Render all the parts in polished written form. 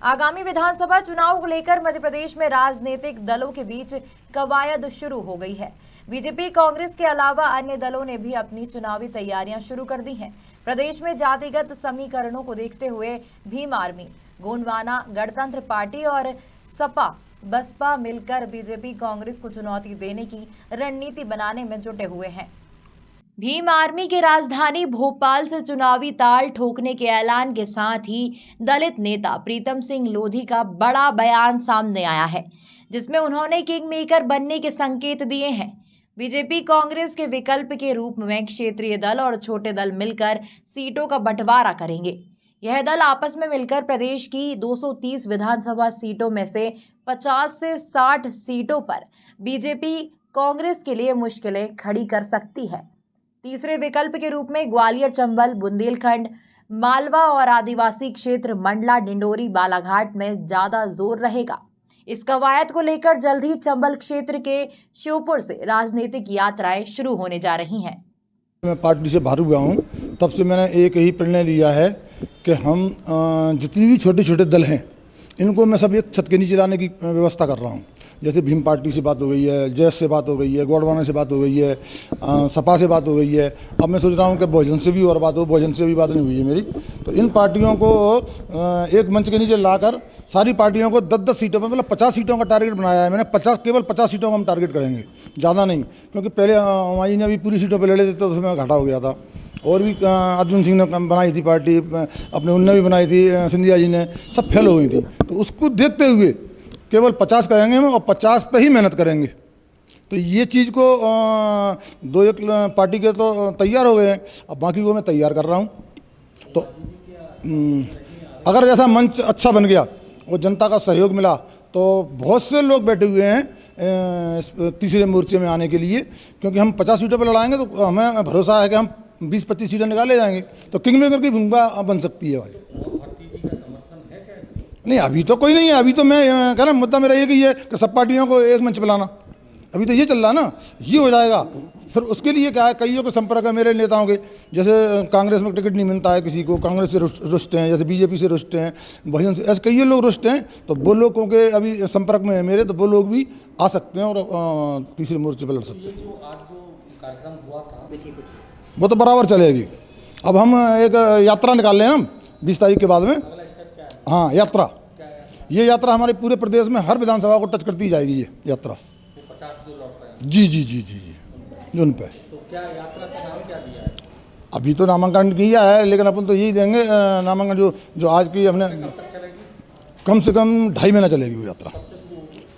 आगामी विधानसभा चुनाव को लेकर मध्य प्रदेश में राजनीतिक दलों के बीच कवायद शुरू हो गई है। बीजेपी, कांग्रेस के अलावा अन्य दलों ने भी अपनी चुनावी तैयारियां शुरू कर दी हैं। प्रदेश में जातिगत समीकरणों को देखते हुए भीम आर्मी, गोंडवाना गणतंत्र पार्टी और सपा बसपा मिलकर बीजेपी कांग्रेस को चुनौती देने की रणनीति बनाने में जुटे हुए हैं। भीम आर्मी के राजधानी भोपाल से चुनावी ताल ठोकने के ऐलान के साथ ही दलित नेता प्रीतम सिंह लोधी का बड़ा बयान सामने आया है, जिसमें उन्होंने किंग मेकर बनने के संकेत दिए हैं। बीजेपी कांग्रेस के विकल्प के रूप में क्षेत्रीय दल और छोटे दल मिलकर सीटों का बंटवारा करेंगे। यह दल आपस में मिलकर प्रदेश की 230 विधानसभा सीटों में से 50 से 60 सीटों पर बीजेपी कांग्रेस के लिए मुश्किलें खड़ी कर सकती है। तीसरे विकल्प के रूप में ग्वालियर, चंबल, बुंदेलखंड, मालवा और आदिवासी क्षेत्र मंडला, डिंडोरी, बालाघाट में ज्यादा जोर रहेगा। इस कवायद को लेकर जल्द ही चंबल क्षेत्र के श्योपुर से राजनीतिक यात्राएं शुरू होने जा रही हैं। मैं पार्टी से बाहर हुआ हूँ, तब से मैंने एक ही निर्णय लिया है कि हम जितनी भी छोटे छोटे दल हैं इनको मैं सब एक छत के नीचे लाने की व्यवस्था कर रहा हूँ। जैसे भीम पार्टी से बात हो गई है, जैस से बात हो गई है, गोंडवाना से बात हो गई है, सपा से बात हो गई है। अब मैं सोच रहा हूँ कि बहुजन से भी और बात हो, बहुजन से भी बात नहीं हुई है मेरी। तो इन पार्टियों को एक मंच के नीचे लाकर सारी पार्टियों को 10-10 सीटों पर, मतलब 50 सीटों का टारगेट बनाया है मैंने। केवल 50 सीटों का हम टारगेट करेंगे, ज़्यादा नहीं, क्योंकि पहले हमारी ने अभी पूरी सीटों पर लड़े थे तो उसमें घाटा हो गया था। और भी अर्जुन सिंह ने बनाई थी पार्टी, अपने उनने भी बनाई थी, सिंधिया जी ने, सब फेल हो गई थी। तो उसको देखते हुए केवल 50 करेंगे हम और 50 पे ही मेहनत करेंगे। तो ये चीज़ को 2-1 पार्टी के तो तैयार हो गए हैं, अब बाकी को मैं तैयार कर रहा हूँ। तो अगर ऐसा मंच अच्छा बन गया और जनता का सहयोग मिला तो बहुत से लोग बैठे हुए हैं इस तीसरे मोर्चे में आने के लिए, क्योंकि हम 50 सीटों पर लड़ाएंगे तो हमें भरोसा है कि हम 20-25 सीटें निकाले जाएंगे। तो किंग मेकर की भूमिका बन सकती है भाई। नहीं, अभी तो कोई नहीं है। अभी तो मैं कह रहा, मुद्दा मेरा ये है कि सब पार्टियों को एक मंच पे लाना। अभी तो ये चल रहा है ना, ये हो जाएगा। फिर उसके लिए क्या है, कईयों के संपर्क है मेरे नेताओं के। जैसे कांग्रेस में टिकट नहीं मिलता है किसी को, कांग्रेस से रुष्ट हैं, जैसे बीजेपी से रुष्ट हैं, बहुजन से, ऐसे कई लोग रुष्ट हैं। तो वो लोगों के अभी संपर्क में है मेरे, तो वो लोग भी आ सकते हैं और तीसरे मोर्चे पर लड़ सकते हैं। जो आज जो कार्यक्रम हुआ था वो तो बराबर चलेगी। अब हम एक यात्रा निकाल रहे हैं हम 20 तारीख के बाद में। हाँ, यात्रा, ये यात्रा हमारे पूरे प्रदेश में हर विधानसभा को टच करती जाएगी। ये यात्रा 50 जो लौट रहे हैं। जी जी जी जी जी उन पे। तो क्या यात्रा का नाम क्या दिया है? अभी तो नामांकन किया है, लेकिन अपन तो यही देंगे नामांकन जो आज की हमने, कम से कम 2.5 महीना चलेगी वो यात्रा।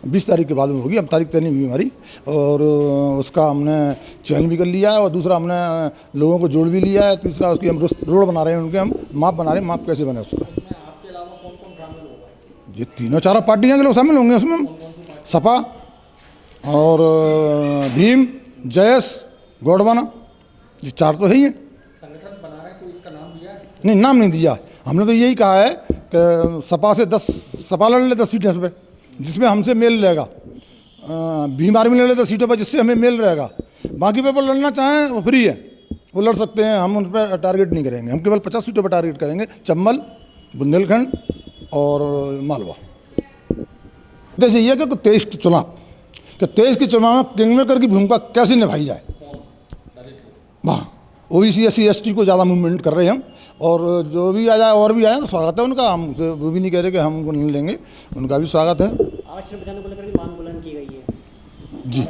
20 तारीख के बाद में होगी। अब तारीख तय नहीं हुई हमारी, और उसका हमने चयन भी कर लिया है, और दूसरा हमने लोगों को जोड़ भी लिया है। तीसरा उसकी हम रोड बना रहे हैं, उनके हम माप बना रहे हैं, माप कैसे बने उसका। आपके अलावा कौन कौन शामिल होगा? ये 3-4 पार्टियाँ के लोग शामिल होंगे उसमें। सपा और भीम, जयस, गोंडवाना, ये 4 तो है ही है। संगठन बना रहे हैं, कोई इसका नाम दिया है? नहीं, नाम नहीं दिया। हमने तो यही कहा है कि सपा से 10 सपा लड़ ले 10 सीटें पे, जिसमें हमसे मेल रहेगा। भीम आर्मी लड़ ले 10 सीटों पर, जिससे हमें मेल रहेगा। बाकी पे लड़ना चाहें वो फ्री है, वो लड़ सकते हैं। हम उन पर टारगेट नहीं करेंगे, हम केवल 50 सीटों पर टारगेट करेंगे। चंबल, बुंदेलखंड और मालवा। जैसे ये कि 23 के चुनाव, कि 23 के चुनाव में किंग मेकर की भूमिका कैसे निभाई जाए। हाँ, ओबीसी, SC, ST को ज़्यादा मूवमेंट कर रहे हैं हम, और जो भी आ जाए और भी आए तो स्वागत है उनका। हम वो भी नहीं कह रहे कि हम उनको नहीं लेंगे, उनका भी स्वागत है। आरक्षण बचाने को लेकर भी मांग बुलंद की गई है। जी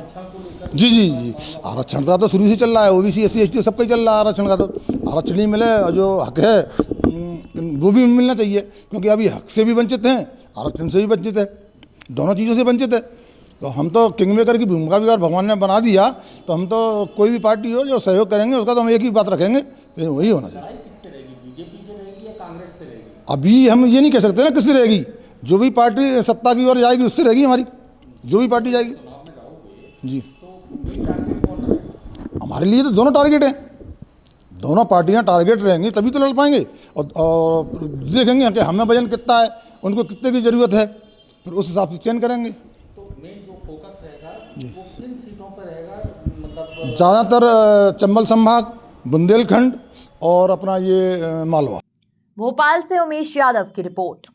जी जी जी आरक्षण का तो शुरू से चल रहा है। OBC, SC, ST सबका ही चल रहा है आरक्षण का। तो आरक्षण ही मिले, जो हक है वो भी मिलना चाहिए, क्योंकि अभी हक से भी वंचित हैं, आरक्षण से भी वंचित है, दोनों चीज़ों से वंचित है। तो हम तो किंग मेकर की भूमिका भी अगर भगवान ने बना दिया तो हम तो कोई भी पार्टी हो जो सहयोग करेंगे उसका तो हम एक ही बात रखेंगे, लेकिन वही होना चाहिए। किससे रहेगी? बीजेपी से रहेगी या कांग्रेस से रहेगी? अभी हम ये नहीं कह सकते ना किससे रहेगी। जो भी पार्टी सत्ता की ओर जाएगी उससे रहेगी हमारी, जो भी पार्टी जाएगी। जी, हमारे लिए तो दोनों टारगेट हैं, दोनों पार्टियां टारगेट रहेंगी तभी तो लड़ पाएंगे। और देखेंगे कि हमें वजन कितना है, उनको कितने की ज़रूरत है, फिर उस हिसाब से चयन करेंगे। तो मेन जो फोकस रहेगा वो किन सीटों पर रहेगा? मतलब ज़्यादातर चंबल संभाग, बुंदेलखंड और अपना ये मालवा। भोपाल से उमेश यादव की रिपोर्ट।